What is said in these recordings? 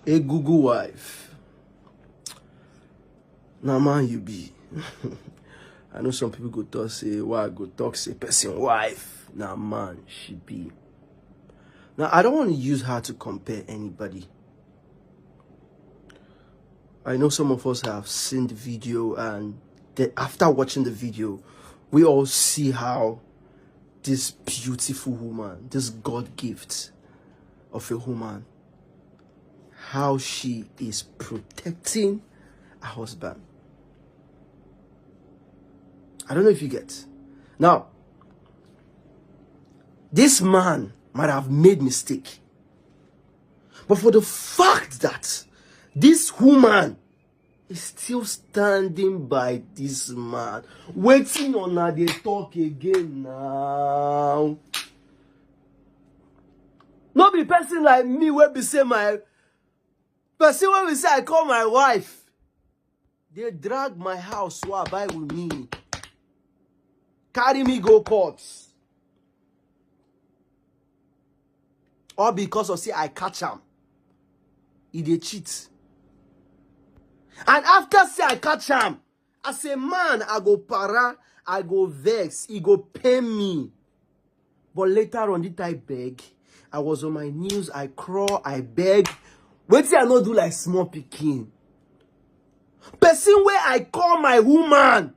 Egungun wife. Now man you be. I know some people go talk say, why go talk say person wife. Now man she be. Now I don't want to use her to compare anybody. I know some of us have seen the video, and after watching the video, we all see how this beautiful woman, this God gift of a woman, how she is protecting her husband. I don't know if you get. Now, this man might have made mistake, but for the fact that this woman is still standing by this man, waiting on her, they talk again now. Not be person like me where be say my person when we say I call my wife, they drag my house so I buy with me, carry me go courts, all because of say I catch him, he dey cheat. And after say I catch him, as a man, I go para, I go vex, he go pay me. But later on, did I beg? I was on my knees, I crawl, I beg. Wait till I not do like small pikin. Person where I call my woman,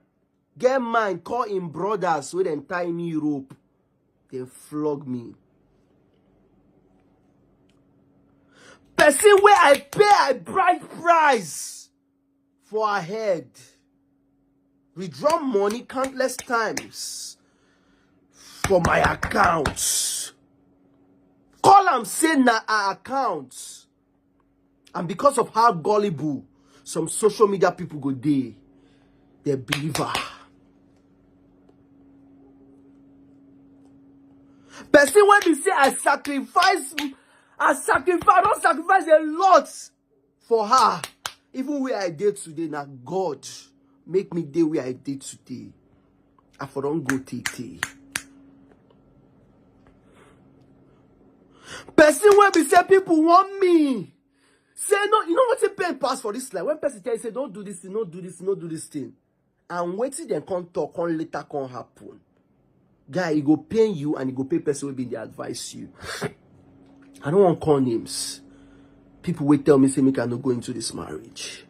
get mine, call him brothers, with them tie me rope. They flog me. Person where I pay a bright price for her head, withdraw money countless times for my account. Call am say na her account. And because of how gullible some social media people go dey, they believe her. Person when they say I don't sacrifice a lot for her. Even where I did today, now God make me day where I did today. I for don't go take. Person when be say people want me. Say no, you know what's a pen pass for this life? When person tell you say don't do this thing, don't do this, don't do this thing. And wait till they come talk, come later come happen. Guy, he go pay you and he go pay person will be the advice you. I don't want to call names. People will tell me, say, me cannot go into this marriage.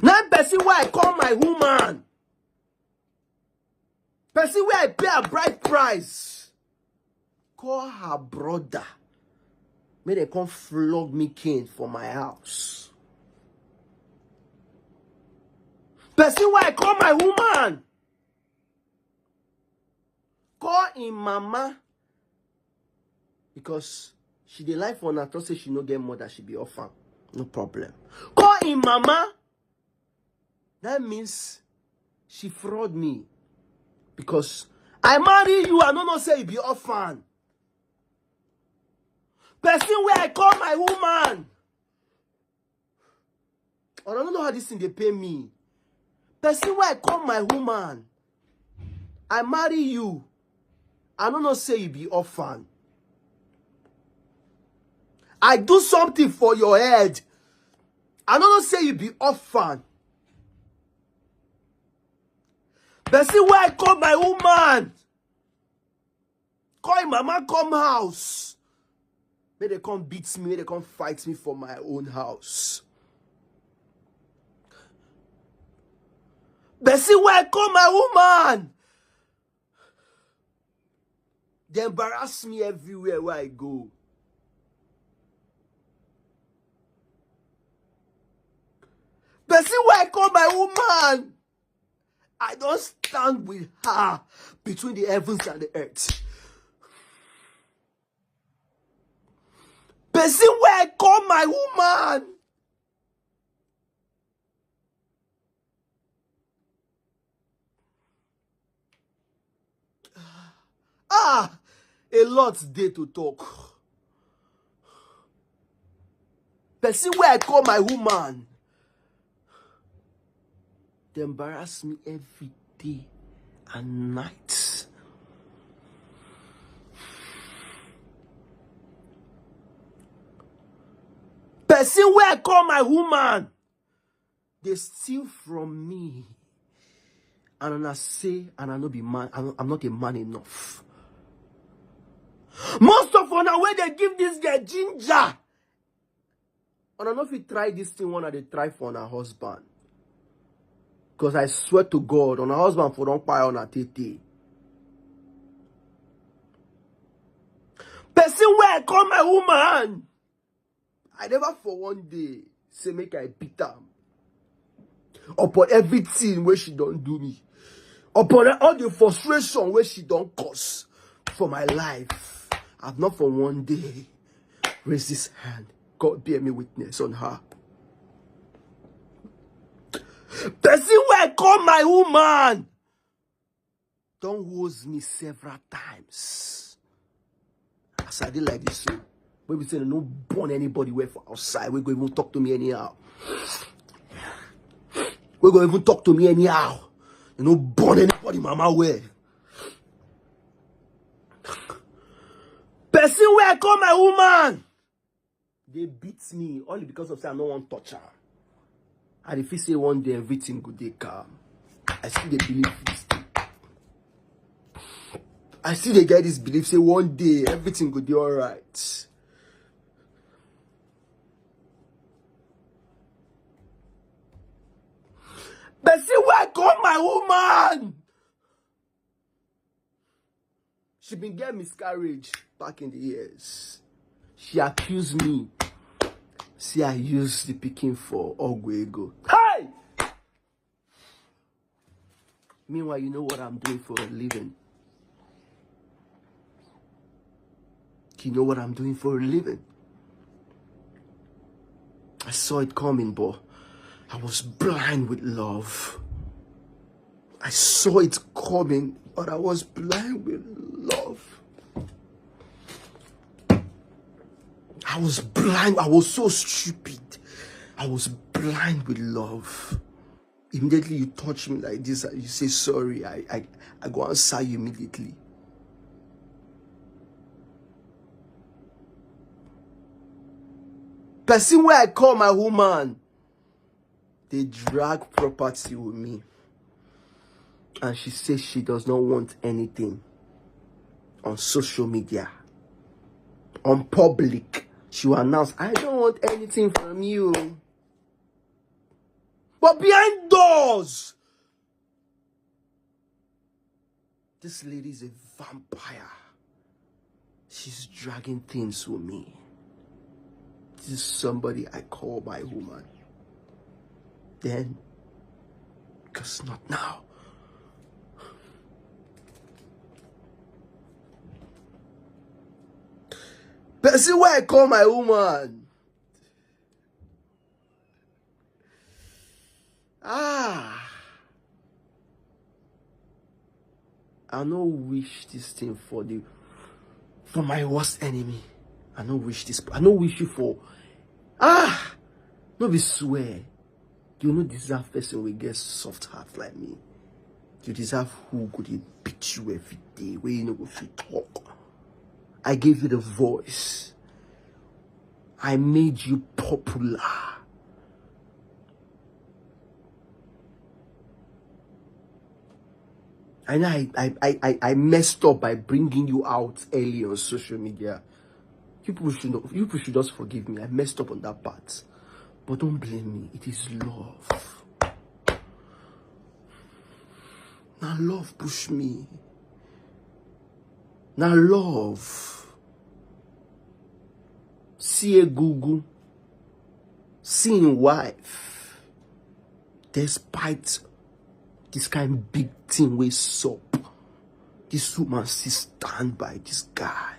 Now, person where I call my woman, person where I pay a bright price, call her brother. May they come flog me cane for my house. Person where I call my woman, call him mama. Because she dey life on her, thought say she no get mother, she be orphan. No problem. Call him mama. That means she fraud me. Because I marry you, I don't say you be orphan. Person where I call my woman. Or I don't know how this thing they pay me. Person where I call my woman. I marry you. I don't say you be orphan. I do something for your head. I don't say you be orphan. But see where I call my woman. Call mama come house. May they come beat me, may they come fight me for my own house. But see where I call my woman. They embarrass me everywhere where I go. But see where I call my woman. I don't stand with her between the heavens and the earth. But see where I call my woman. A lot day to talk. But see where I call my woman. They embarrass me every day and night. Person where I call my woman, they steal from me. And when I say, and I no be man, I'm not a man enough. Most of una where they give this girl ginger. And I know if you try this thing, one they try for her husband. Because I swear to God, on her husband for don't pay on her tete. Person where I call my woman, I never for one day say make I beat her. Upon everything where she don't do me. Upon all the frustration where she don't cause for my life. I've not for one day raised this hand. God bear me witness on her. Person where I call my woman don't woes me several times. As I did like this, so when we say no born anybody where for outside, we're going to even talk to me anyhow. We're going to even talk to me anyhow. You know, born anybody mama where. Person where I call my woman, they beat me only because of say I don't want to touch her. And if you say one day everything good, they calm. I still they believe this thing. I still they get this belief, say one day everything good, be alright. But see where I call my woman. She been getting miscarriage back in the years. She accused me. See, I used the picking for Ogwego. Hey! Meanwhile, you know what I'm doing for a living. You know what I'm doing for a living. I saw it coming, but I was blind with love. I saw it coming, but I was blind with love. I was blind. I was so stupid. I was blind with love. Immediately you touch me like this and you say sorry, I go answer you immediately. Person where I call my woman, they drag property with me. And she says she does not want anything on social media. On public. She will announce, I don't want anything from you. But behind doors, this lady is a vampire. She's dragging things with me. This is somebody I call my woman. Then, because not now. But see where I call my woman. I no wish this thing for my worst enemy. I no wish this. I no wish you for. No be swear. You no deserve person will get soft heart like me. You deserve who could beat you every day where you know go fit talk. I gave you the voice. I made you popular. I know I messed up by bringing you out early on social media. You people should just forgive me. I messed up on that part. But don't blame me. It is love. Now love push me. Now love. See Egungun. See him wife. Despite this kind of big thing we saw, this woman still stand by this guy.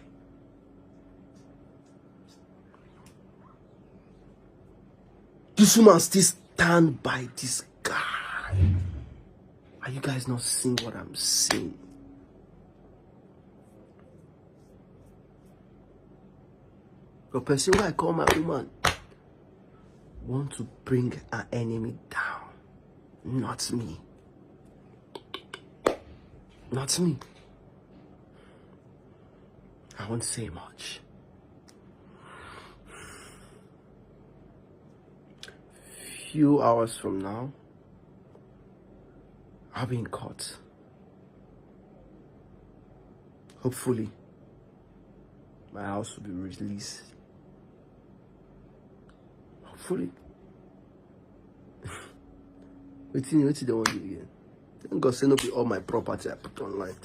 This woman still stand by this guy. Are you guys not seeing what I'm saying? The person who I call my woman want to bring her enemy down. Not me. Not me. I won't say much. few hours from now, I'll be in court. Hopefully, my house will be released. Hopefully. What do they want to do again? Thank God, say no be all my property I put online.